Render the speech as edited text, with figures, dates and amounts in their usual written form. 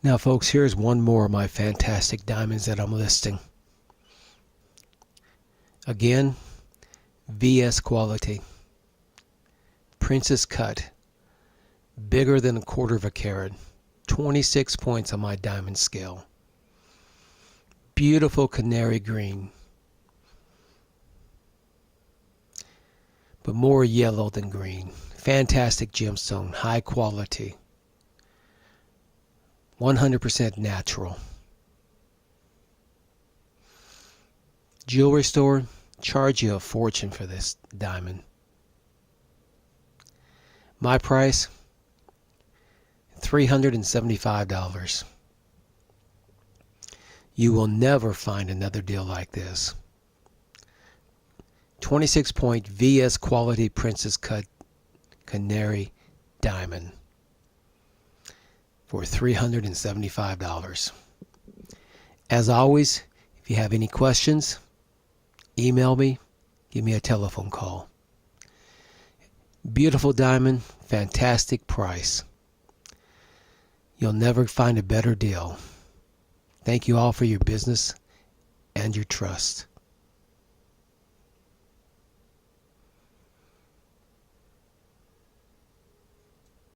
Now folks, here's one more of my fantastic diamonds that I'm listing. Again, VS quality. Princess cut. Bigger than 1/4 of a carat. 26 points on my diamond scale. Beautiful canary green. But more yellow than green. Fantastic gemstone. High quality. 100% natural. Jewelry store charge you a fortune for this diamond. My price, $375. You will never find another deal like this. 26-point VS quality princess cut canary diamond for $375. As always, if you have any questions, email me, give me a telephone call. Beautiful diamond, fantastic price. You'll never find a better deal. Thank you all for your business and your trust.